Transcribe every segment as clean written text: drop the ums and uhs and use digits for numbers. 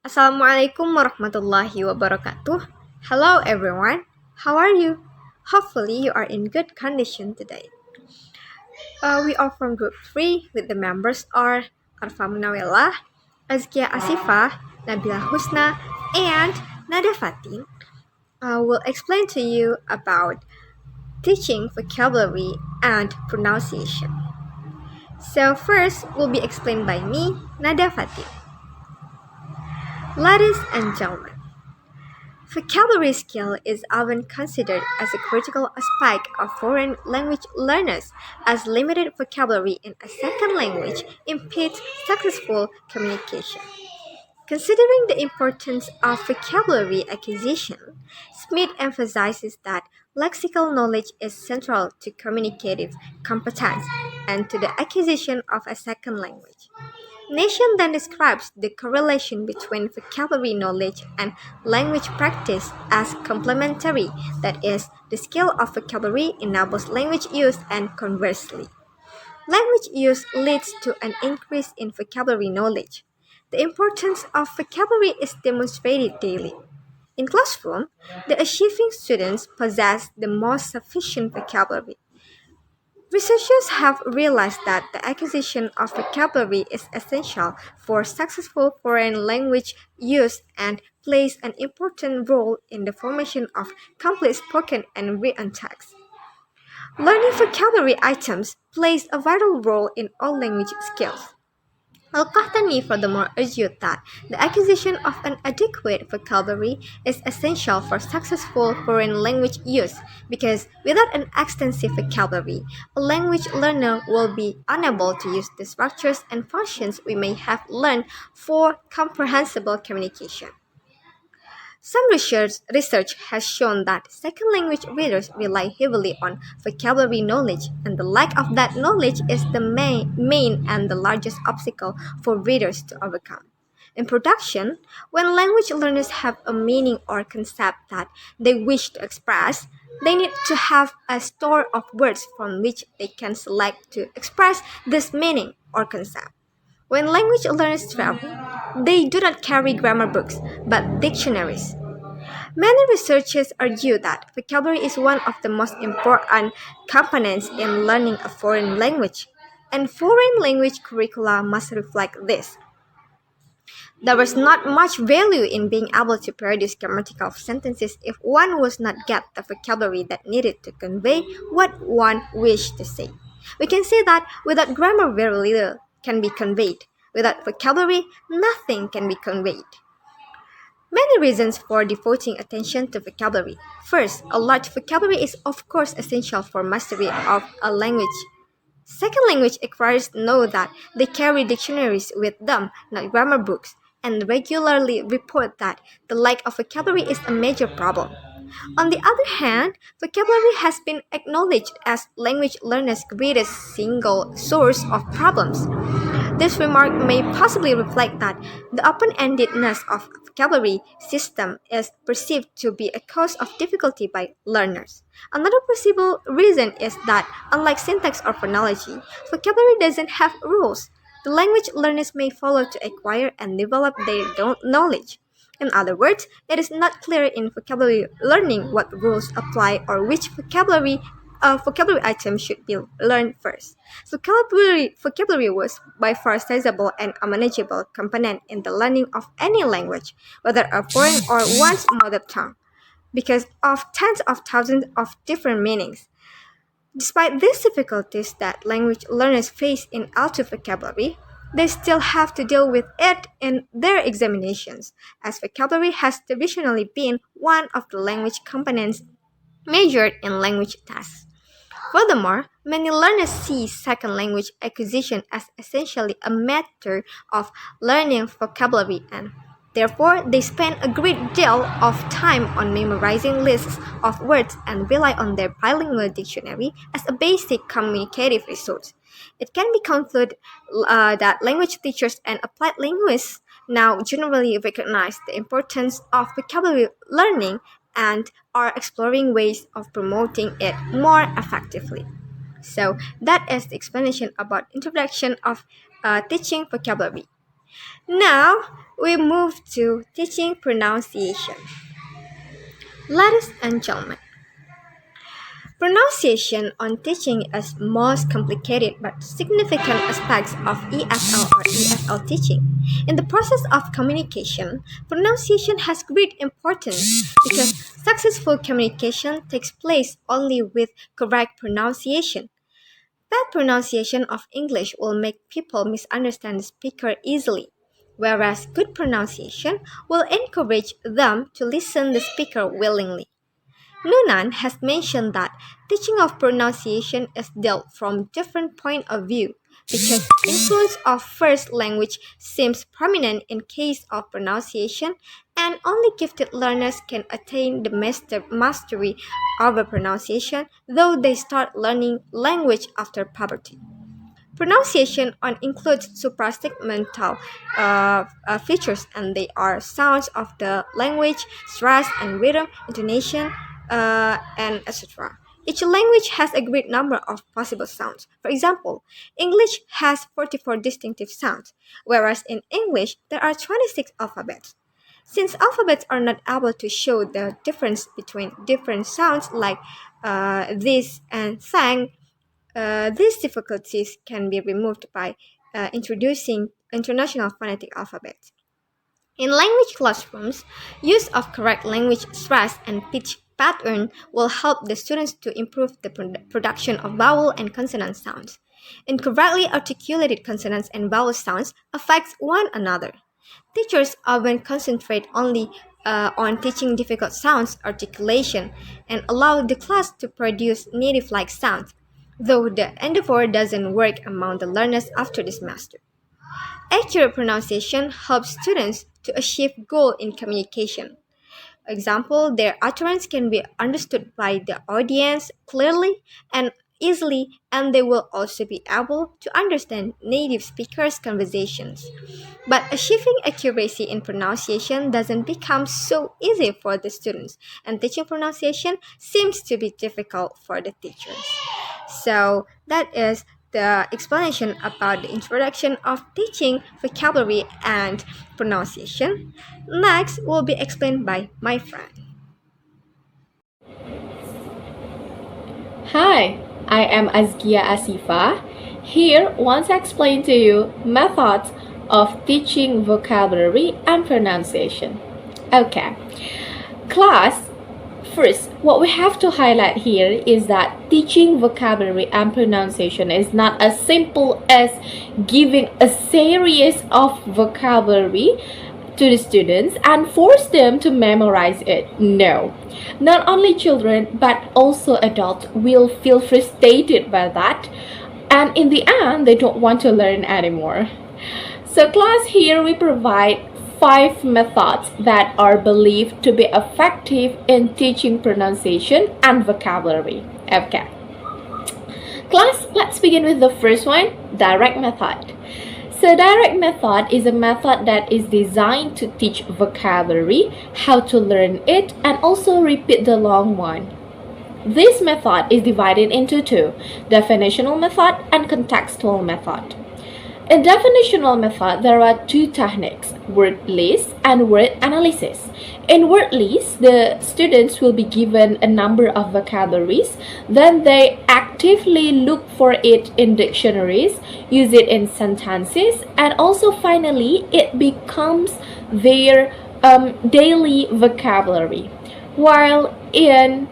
Assalamualaikum warahmatullahi wabarakatuh. Hello everyone. How are you? Hopefully you are in good condition today. We are from group 3 with the members are Arfa Munawela, Azkia Asifa, Nabila Husna, and Nada Fatin. I will explain to you about teaching vocabulary and pronunciation. So first will be explained by me, Nada Fatin. Ladies and gentlemen, vocabulary skill is often considered as a critical aspect of foreign language learners, as limited vocabulary in a second language impedes successful communication. Considering the importance of vocabulary acquisition, Smith emphasizes that lexical knowledge is central to communicative competence and to the acquisition of a second language. Nation then describes the correlation between vocabulary knowledge and language practice as complementary, that is, the skill of vocabulary enables language use and conversely. Language use leads to an increase in vocabulary knowledge. The importance of vocabulary is demonstrated daily. In classroom, the achieving students possess the most sufficient vocabulary. Researchers have realized that the acquisition of vocabulary is essential for successful foreign language use and plays an important role in the formation of complete spoken and written text. Learning vocabulary items plays a vital role in all language skills. Al-Qahtani furthermore argued that the acquisition of an adequate vocabulary is essential for successful foreign language use because without an extensive vocabulary, a language learner will be unable to use the structures and functions we may have learned for comprehensible communication. Some research has shown that second language readers rely heavily on vocabulary knowledge, and the lack of that knowledge is the main and the largest obstacle for readers to overcome. In production, when language learners have a meaning or concept that they wish to express, they need to have a store of words from which they can select to express this meaning or concept. When language learners travel, they do not carry grammar books, but dictionaries. Many researchers argue that vocabulary is one of the most important components in learning a foreign language, and foreign language curricula must reflect this. There was not much value in being able to produce grammatical sentences if one was not get the vocabulary that needed to convey what one wished to say. We can say that without grammar very little can be conveyed. Without vocabulary, nothing can be conveyed. Many reasons for devoting attention to vocabulary. First, a large vocabulary is of course essential for mastery of a language. Second language acquirers know that they carry dictionaries with them, not grammar books, and regularly report that the lack of vocabulary is a major problem. On the other hand, vocabulary has been acknowledged as language learners' greatest single source of problems. This remark may possibly reflect that the open-endedness of a vocabulary system is perceived to be a cause of difficulty by learners. Another possible reason is that, unlike syntax or phonology, vocabulary doesn't have rules. The language learners may follow to acquire and develop their knowledge. In other words, it is not clear in vocabulary learning what rules apply or which vocabulary item should be learned first. Vocabulary was by far sizable and a manageable component in the learning of any language, whether a foreign or one's mother tongue, because of tens of thousands of different meanings. Despite these difficulties that language learners face in alto vocabulary, they still have to deal with it in their examinations, as vocabulary has traditionally been one of the language components measured in language tests. Furthermore, many learners see second language acquisition as essentially a matter of learning vocabulary and therefore they spend a great deal of time on memorizing lists of words and rely on their bilingual dictionary as a basic communicative resource. It can be concluded that language teachers and applied linguists now generally recognize the importance of vocabulary learning and are exploring ways of promoting it more effectively. So that is the explanation about introduction of teaching vocabulary. Now we move to teaching pronunciation. Ladies and gentlemen, pronunciation on teaching is most complicated but significant aspects of ESL or ESL teaching. In the process of communication, pronunciation has great importance because successful communication takes place only with correct pronunciation. Bad pronunciation of English will make people misunderstand the speaker easily, whereas good pronunciation will encourage them to listen the speaker willingly. Noonan has mentioned that teaching of pronunciation is dealt from different point of view because influence of first language seems prominent in case of pronunciation and only gifted learners can attain the mastery over pronunciation though they start learning language after puberty. Pronunciation includes suprastigmental features, and they are sounds of the language, stress and rhythm, intonation, and etc. Each language has a great number of possible sounds. For example, English has 44 distinctive sounds, whereas in English there are 26 alphabets. Since alphabets are not able to show the difference between different sounds like this and thang, these difficulties can be removed by introducing international phonetic alphabets. In language classrooms, use of correct language stress and pitch pattern will help the students to improve the production of vowel and consonant sounds. Incorrectly articulated consonants and vowel sounds affect one another. Teachers often concentrate only on teaching difficult sounds articulation and allow the class to produce native-like sounds, though the endeavor doesn't work among the learners after this master. Accurate pronunciation helps students to achieve goal in communication. Example, their utterance can be understood by the audience clearly and easily, and they will also be able to understand native speakers' conversations. But achieving accuracy in pronunciation doesn't become so easy for the students, and teaching pronunciation seems to be difficult for the teachers. So that is the explanation about the introduction of teaching vocabulary and pronunciation. Next will be explained by my friend. Hi, I am Azkia Asifa. Here, once I explain to you methods of teaching vocabulary and pronunciation. Okay, class, first, what we have to highlight here is that teaching vocabulary and pronunciation is not as simple as giving a series of vocabulary to the students and force them to memorize it. No. Not only children but also adults will feel frustrated by that, and in the end they don't want to learn anymore. So class, here we provide 5 methods that are believed to be effective in teaching pronunciation and vocabulary. Okay. Class, let's begin with the first one, direct method. So direct method is a method that is designed to teach vocabulary, how to learn it, and also repeat the long one. This method is divided into two, definitional method and contextual method. In definitional method, there are two techniques, word list and word analysis. In word list, the students will be given a number of vocabularies, then they actively look for it in dictionaries, use it in sentences, and also finally it becomes their daily vocabulary. While in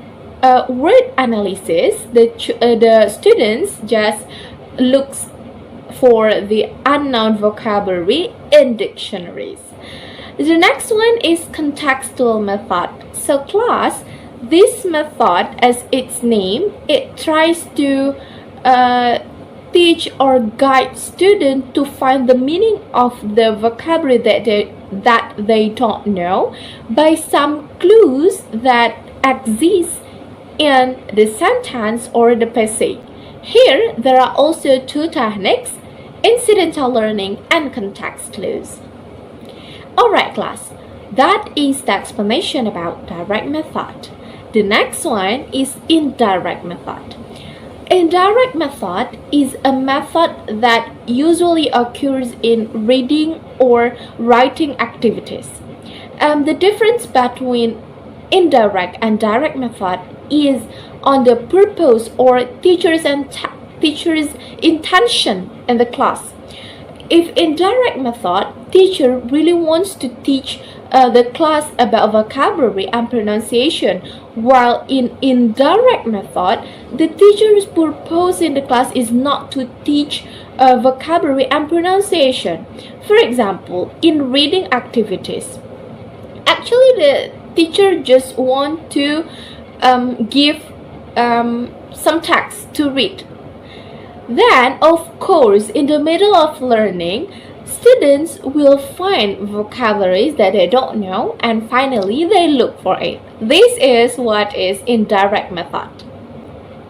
word analysis, the students just looks for the unknown vocabulary in dictionaries. The next one is contextual method. So class, this method, as its name, it tries to teach or guide students to find the meaning of the vocabulary that they don't know by some clues that exist in the sentence or the passage. Here, there are also two techniques, incidental learning and context clues. Alright class, that is the explanation about direct method. The next one is indirect method. Indirect method is a method that usually occurs in reading or writing activities. The difference between indirect and direct method is on the purpose or teacher's intention in the class. If indirect method, teacher really wants to teach the class about vocabulary and pronunciation, while in indirect method, the teacher's purpose in the class is not to teach vocabulary and pronunciation. For example, in reading activities, actually the teacher just want to give some text to read. Then, of course, in the middle of learning, students will find vocabularies that they don't know, and finally they look for it. This is what is indirect method.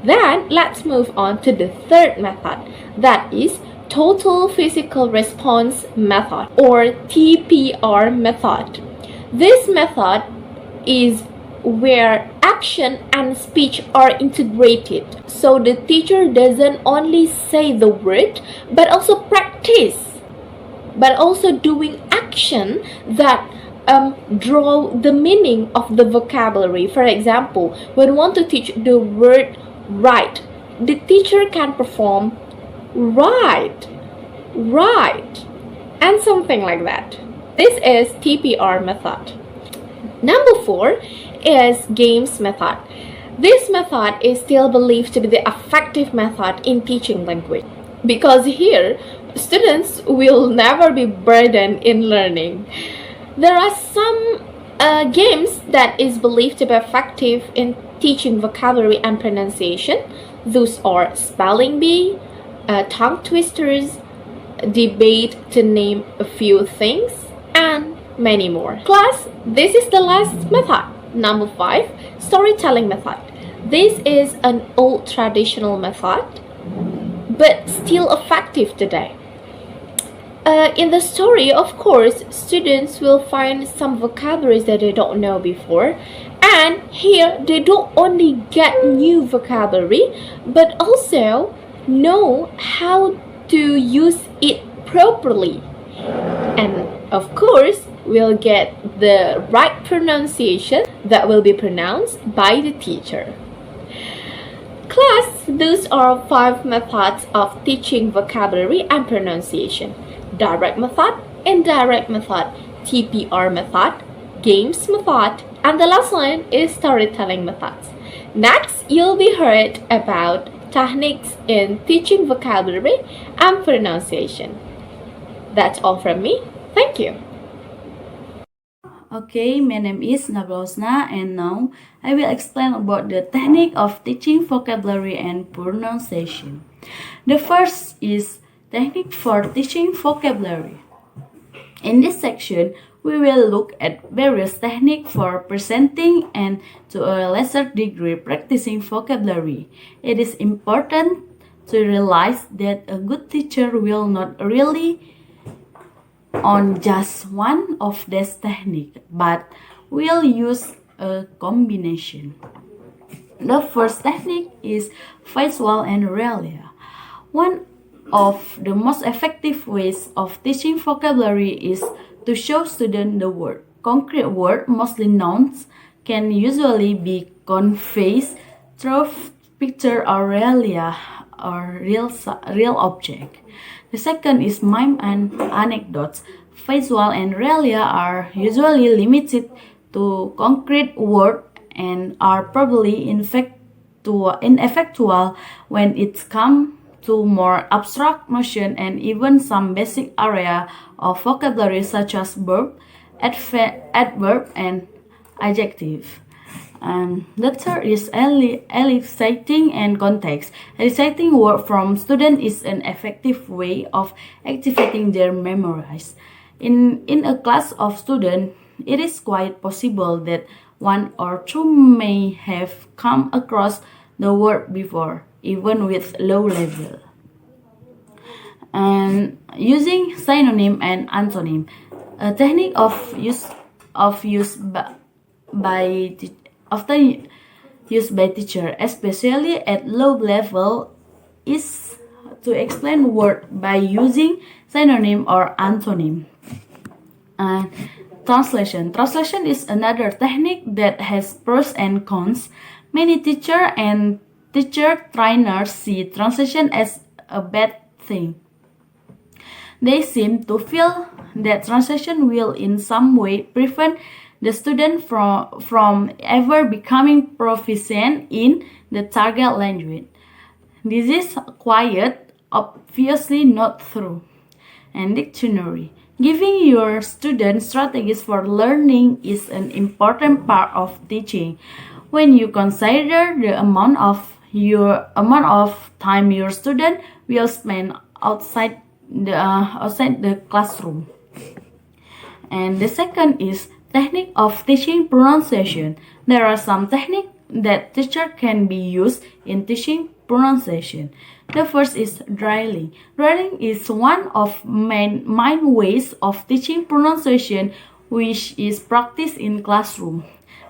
Then let's move on to the third method, that is total physical response method or TPR method. This method is where action and speech are integrated. So the teacher doesn't only say the word, but also practice, but also doing action that draw the meaning of the vocabulary. For example, when we want to teach the word right, the teacher can perform right, and something like that. This is TPR method. Number 4 is games method. This method is still believed to be the effective method in teaching language, because here students will never be burdened in learning. There are some games that is believed to be effective in teaching vocabulary and pronunciation. Those are spelling bee, tongue twisters, debate, to name a few things, and many more. Class, this is the last method. Number 5, storytelling method. This is an old traditional method, but still effective today. In the story, of course, students will find some vocabularies that they don't know before, and here they don't only get new vocabulary, but also know how to use it properly. And of course, we'll get the right pronunciation that will be pronounced by the teacher. Class, those are 5 methods of teaching vocabulary and pronunciation: direct method, indirect method, TPR method, games method, and the last one is storytelling methods. Next, you'll be heard about techniques in teaching vocabulary and pronunciation. That's all from me. Thank you. Okay, my name is Nablosna, and now I will explain about the technique of teaching vocabulary and pronunciation. The first is technique for teaching vocabulary. In this section, we will look at various techniques for presenting and to a lesser degree practicing vocabulary. It is important to realize that a good teacher will not really on just one of these techniques, but will use a combination. The first technique is visual and realia. One of the most effective ways of teaching vocabulary is to show students the word. Concrete words, mostly nouns, can usually be conveyed through picture or realia or real object. The second is mime and anecdotes. Visual and realia are usually limited to concrete words and are probably ineffectual when it comes to more abstract notion and even some basic area of vocabulary such as verb, adverb, and adjective. And the third is eliciting and context. Eliciting word from students is an effective way of activating their memories. In a class of students, it is quite possible that one or two may have come across the word before, even with low level. And using synonym and antonym, a technique often used by teacher, especially at low level, is to explain word by using synonym or antonym. And translation. Translation is another technique that has pros and cons. Many teacher and teacher trainers see translation as a bad thing. They seem to feel that translation will in some way prevent the student from ever becoming proficient in the target language. This is quite obviously not true. And dictionary. Giving your students strategies for learning is an important part of teaching. When you consider the amount of time your student will spend outside the classroom. And the second is technique of teaching pronunciation. There are some techniques that teacher can be used in teaching pronunciation. The first is drilling. Drilling is one of main ways of teaching pronunciation which is practiced in classroom.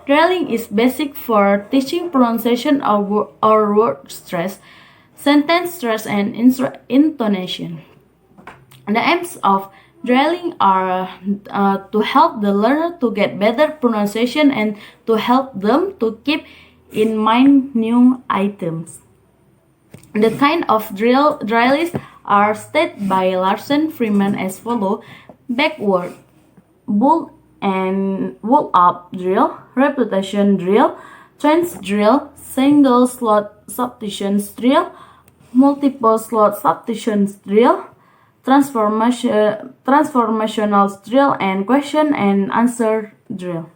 Drilling is basic for teaching pronunciation or word stress, sentence stress, and intonation. The aims of drilling are to help the learner to get better pronunciation and to help them to keep in mind new items. The kind of drills are stated by Larsen Freeman as follows: backward, bull and wool up drill, repetition drill, trench drill, single slot substitutions drill, multiple slot substitutions drill, transformational drill, and question and answer drill.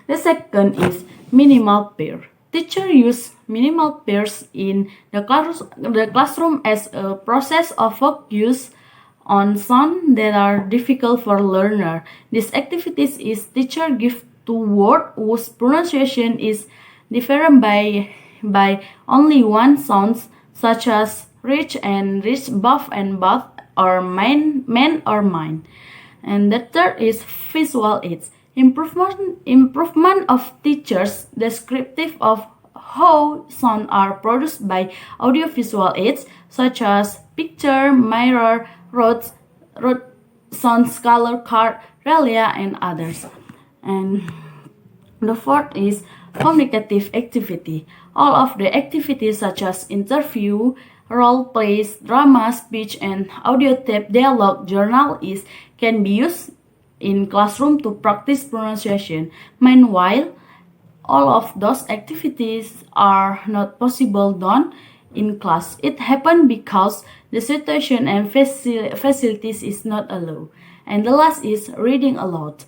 The second is minimal pair. Teachers use minimal pairs in the classroom as a process of focus on sounds that are difficult for learner. These activities is teacher give to word whose pronunciation is different by only one sound, such as rich and rich, buff and buff, or man or mine. And the third is visual aids. Improvement of teachers descriptive of how sound are produced by audiovisual aids such as picture, mirror, road sounds, color card, relia, and others. And the fourth is communicative activity. All of the activities such as interview, role plays, drama, speech, and audio tape dialogue journal can be used in classroom to practice pronunciation. Meanwhile, all of those activities are not possible done in class. It happened because the situation and facilities is not allowed. And the last is reading aloud.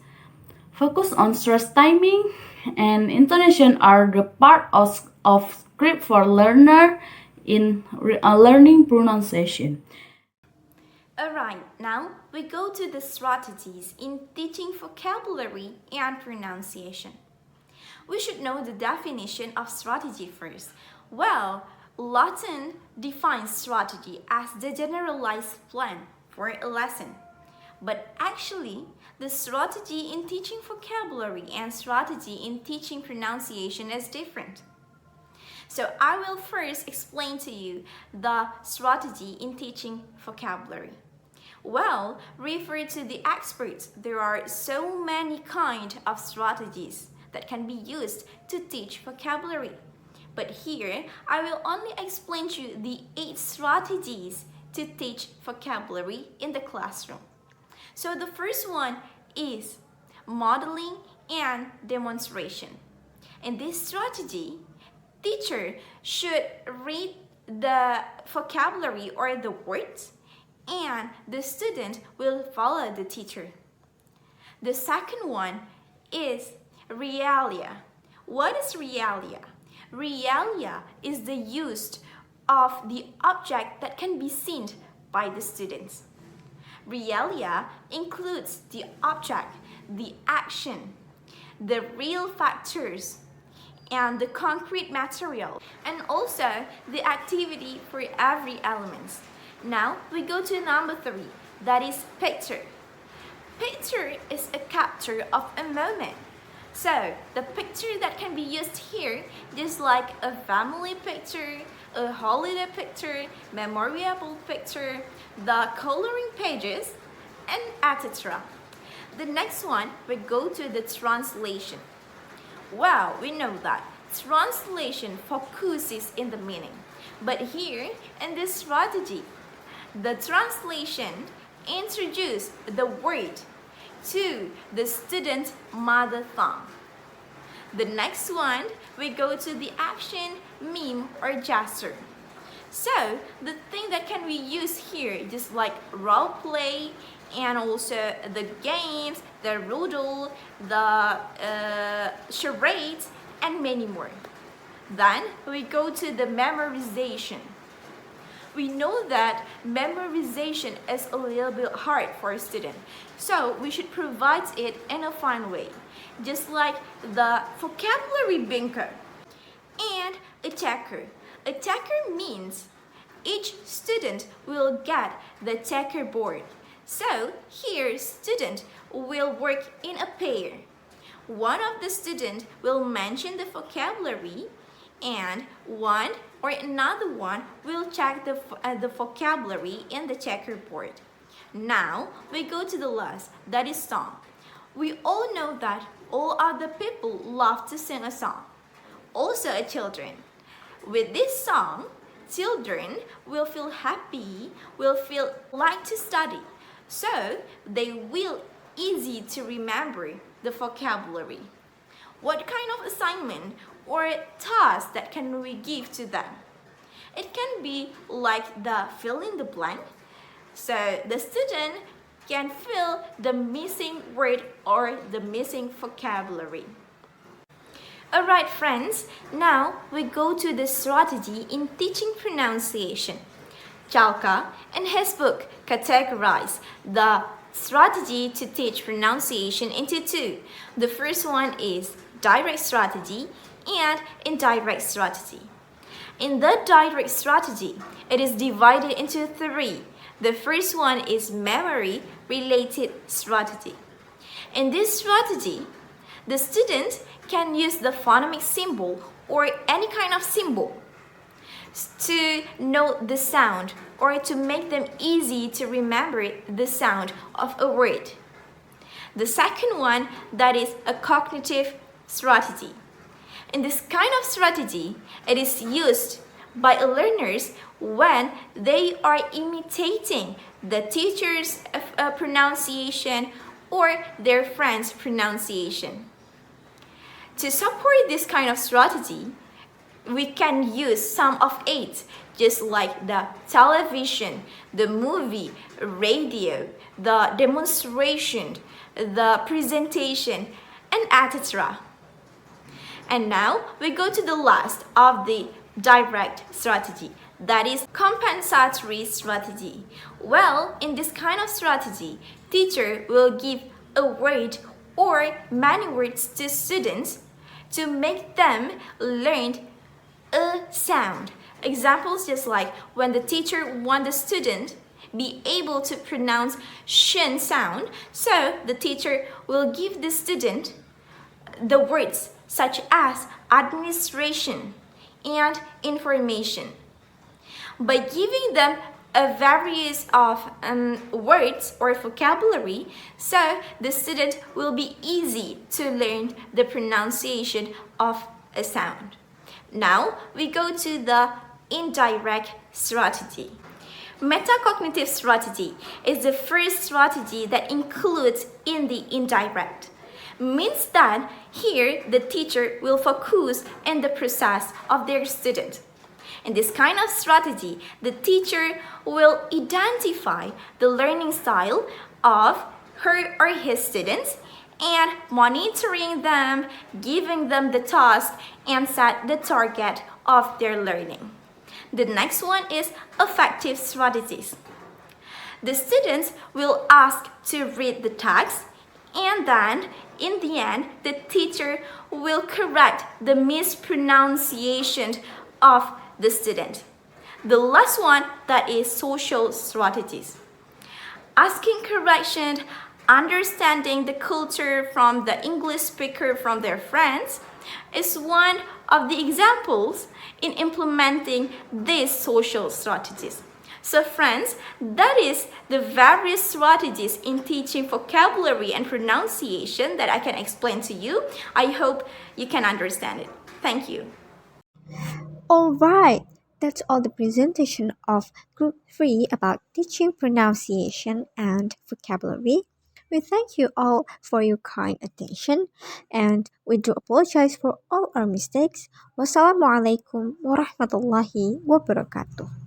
Focus on stress timing and intonation are the part of script for learner in learning pronunciation. Alright, now we go to the strategies in teaching vocabulary and pronunciation. We should know the definition of strategy first. Well, Lawton defines strategy as the generalized plan for a lesson. But actually, the strategy in teaching vocabulary and strategy in teaching pronunciation is different. So I will first explain to you the strategy in teaching vocabulary. Well, refer to the experts. There are so many kind of strategies that can be used to teach vocabulary. But here, I will only explain to you the 8 strategies to teach vocabulary in the classroom. So the first one is modeling and demonstration. In this strategy, teacher should read the vocabulary or the words and the student will follow the teacher. The second one is realia. What is realia? Realia is the use of the object that can be seen by the students. Realia includes the object, the action, the real factors, and the concrete material, and also the activity for every element. Now we go to number 3, that is picture. Picture is a capture of a moment. So the picture that can be used here, just like a family picture, a holiday picture, memorable picture, the coloring pages, and etc. The next one, we go to the translation. Well, we know that translation focuses in the meaning. But here, in this strategy, the translation introduces the word to the student's mother tongue. The next one, we go to the action, meme, or gesture. So, the thing that can be used here, just like role play, and also the games, the riddle, the charades, and many more. Then, we go to the memorization. We know that memorization is a little bit hard for a student, so we should provide it in a fun way, just like the vocabulary bingo and a checker. A checker means each student will get the checker board. So here student will work in a pair. One of the students will mention the vocabulary and one or another one will check the vocabulary in the checkerboard. Now we go to the last, that is song. We all know that all other people love to sing a song, also children. With this song, children will feel happy, will feel like to study, so they will easy to remember the vocabulary. What kind of assignment or task that can we give to them? It can be like the fill in the blank. So the student can fill the missing word or the missing vocabulary. Alright friends, now we go to the strategy in teaching pronunciation. Chalka in his book categorized the strategy to teach pronunciation into two. The first one is direct strategy and indirect strategy. In the direct strategy, it is divided into three. The first one is memory-related strategy. In this strategy, the student can use the phonemic symbol or any kind of symbol to note the sound or to make them easy to remember the sound of a word. The second one, that is a cognitive strategy. In this kind of strategy, it is used by learners when they are imitating the teacher's pronunciation or their friend's pronunciation. To support this kind of strategy, we can use sum of 8, just like the television, the movie, radio, the demonstration, the presentation, and etc. And now we go to the last of the direct strategy, that is compensatory strategy. Well, in this kind of strategy, teacher will give a word or many words to students to make them learn a sound. Examples just like when the teacher wants the student be able to pronounce shin sound, so the teacher will give the student the words such as administration and information. By giving them a variety of words or vocabulary, so the student will be easy to learn the pronunciation of a sound. Now we go to the indirect strategy. Metacognitive strategy is the first strategy that includes in the indirect. Means that here the teacher will focus on the process of their student. In this kind of strategy, the teacher will identify the learning style of her or his students and monitoring them, giving them the task, and set the target of their learning. The next one is affective strategies. The students will ask to read the text, and then in the end, the teacher will correct the mispronunciation of the student. The last one, that is social strategies. Asking correction, Understanding the culture from the English speaker from their friends is one of the examples in implementing these social strategies. So friends, that is the various strategies in teaching vocabulary and pronunciation that I can explain to you. I hope you can understand it. Thank you. Alright, that's all the presentation of Group 3 about teaching pronunciation and vocabulary. We thank you all for your kind attention and we do apologize for all our mistakes. Wassalamualaikum warahmatullahi wabarakatuh.